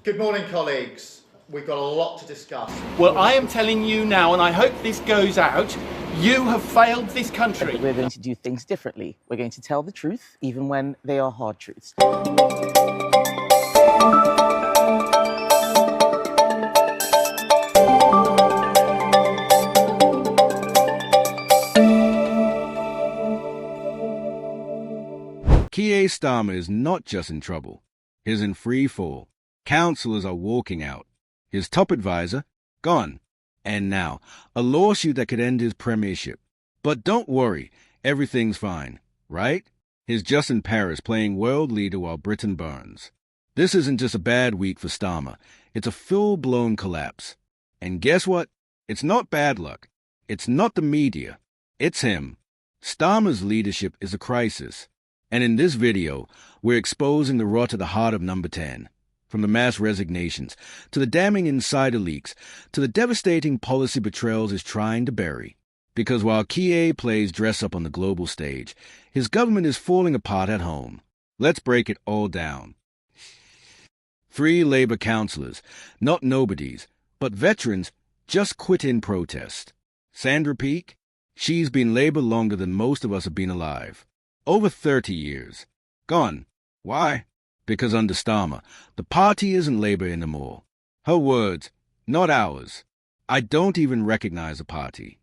Good morning, colleagues. We've got a lot to discuss. Well, I am telling you now, and I hope this goes out, you have failed this country. We're going to do things differently. We're going to tell the truth, even when they are hard truths. Keir Starmer is not just in trouble. He's in free fall. Councillors are walking out. His top advisor, gone. And now, a lawsuit that could end his premiership. But don't worry, everything's fine, right? He's just in Paris playing world leader while Britain burns. This isn't just a bad week for Starmer. It's a full-blown collapse. And guess what? It's not bad luck. It's not the media. It's him. Starmer's leadership is a crisis. And in this video, we're exposing the rot at the heart of Number 10. From the mass resignations, to the damning insider leaks, to the devastating policy betrayals he's trying to bury. Because while Keir plays dress-up on the global stage, his government is falling apart at home. Let's break it all down. 3 Labour councillors, not nobodies, but veterans, just quit in protest. Sandra Peake, she's been Labour longer than most of us have been alive. Over 30 years. Gone. Why? Because under Starmer, the party isn't Labour anymore. Her words, not ours. I don't even recognize the party.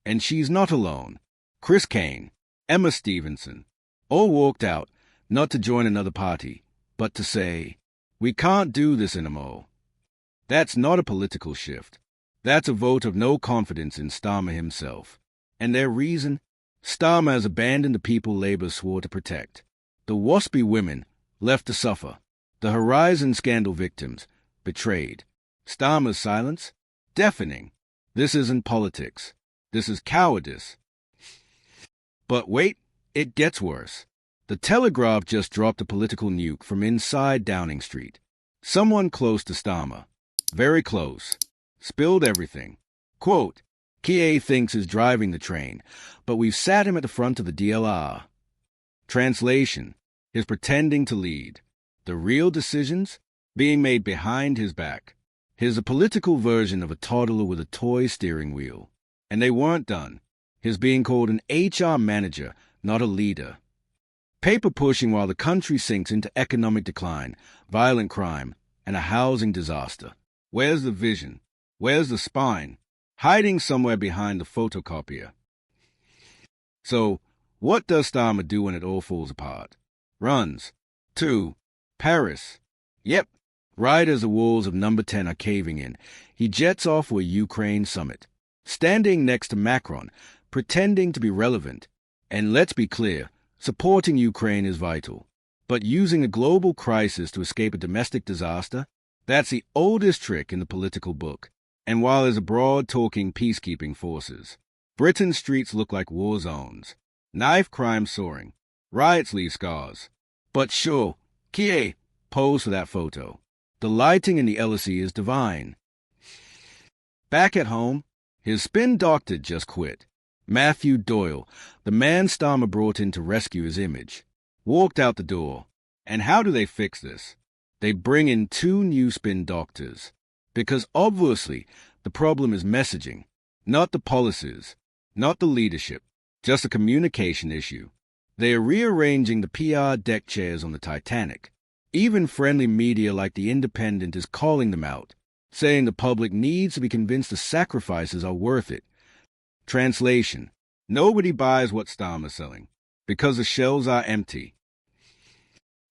And she's not alone. Chris Kane, Emma Stevenson, all walked out, not to join another party, but to say, we can't do this anymore. That's not a political shift. That's a vote of no confidence in Starmer himself. And their reason? Starmer has abandoned the people Labour swore to protect. The WASPI women left to suffer. The Horizon scandal victims betrayed. Starmer's silence? Deafening. This isn't politics. This is cowardice. But wait, it gets worse. The Telegraph just dropped a political nuke from inside Downing Street. Someone close to Starmer, very close, spilled everything. Quote, Keir thinks he's driving the train, but we've sat him at the front of the DLR. Translation, he's pretending to lead. The real decisions being made behind his back. He's a political version of a toddler with a toy steering wheel. And they weren't done. He's being called an HR manager, not a leader. Paper pushing while the country sinks into economic decline, violent crime, and a housing disaster. Where's the vision? Where's the spine? Hiding somewhere behind the photocopier. So, what does Starmer do when it all falls apart? Runs. To Paris. Yep, right as the walls of Number 10 are caving in, he jets off for a Ukraine summit, standing next to Macron, pretending to be relevant. And let's be clear, supporting Ukraine is vital. But using a global crisis to escape a domestic disaster, that's the oldest trick in the political book. And while there's abroad talking peacekeeping forces, Britain's streets look like war zones. Knife crime soaring. Riots leave scars. But sure, Keir posed for that photo. The lighting in the LSE is divine. Back at home, his spin doctor just quit. Matthew Doyle, the man Starmer brought in to rescue his image, walked out the door. And how do they fix this? They bring in 2 new spin doctors. Because obviously, the problem is messaging, not the policies, not the leadership, just a communication issue. They are rearranging the PR deck chairs on the Titanic. Even friendly media like The Independent is calling them out, saying the public needs to be convinced the sacrifices are worth it. Translation, nobody buys what Starmer's selling, because the shelves are empty.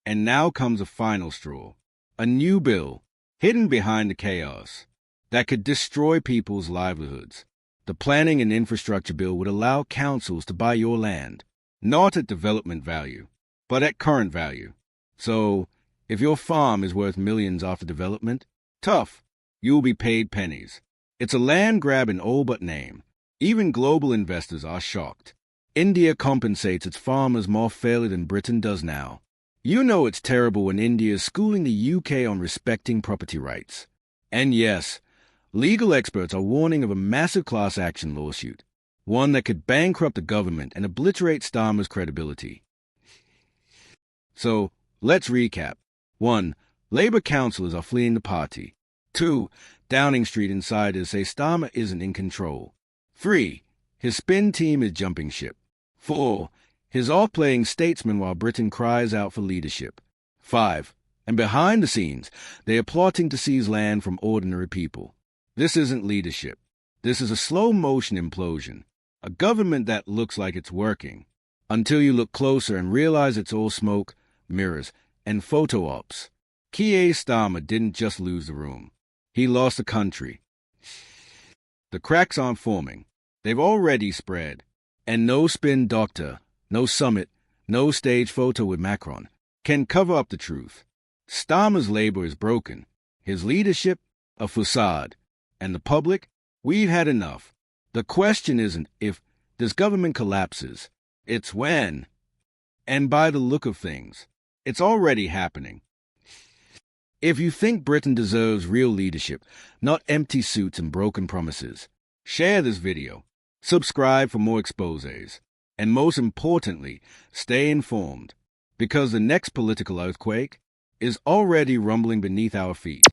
And now comes a final straw, a new bill, hidden behind the chaos, that could destroy people's livelihoods. The Planning and Infrastructure Bill would allow councils to buy your land, not at development value, but at current value. So, if your farm is worth millions after development, tough, you'll be paid pennies. It's a land grab in all but name. Even global investors are shocked. India compensates its farmers more fairly than Britain does now. You know it's terrible when India is schooling the UK on respecting property rights. And yes, legal experts are warning of a massive class action lawsuit, one that could bankrupt the government and obliterate Starmer's credibility. So, let's recap. 1. Labour councillors are fleeing the party. 2. Downing Street insiders say Starmer isn't in control. 3. His spin team is jumping ship. 4. He's off playing statesman while Britain cries out for leadership. 5. And behind the scenes, they are plotting to seize land from ordinary people. This isn't leadership. This is a slow-motion implosion. A government that looks like it's working, until you look closer and realize it's all smoke, mirrors, and photo ops. Keir Starmer didn't just lose the room. He lost the country. The cracks aren't forming. They've already spread. And no spin doctor, no summit, no stage photo with Macron can cover up the truth. Starmer's Labour is broken. His leadership, a facade. And the public, we've had enough. The question isn't if this government collapses. It's when. And by the look of things, it's already happening. If you think Britain deserves real leadership, not empty suits and broken promises, share this video, subscribe for more exposés, and most importantly, stay informed, because the next political earthquake is already rumbling beneath our feet.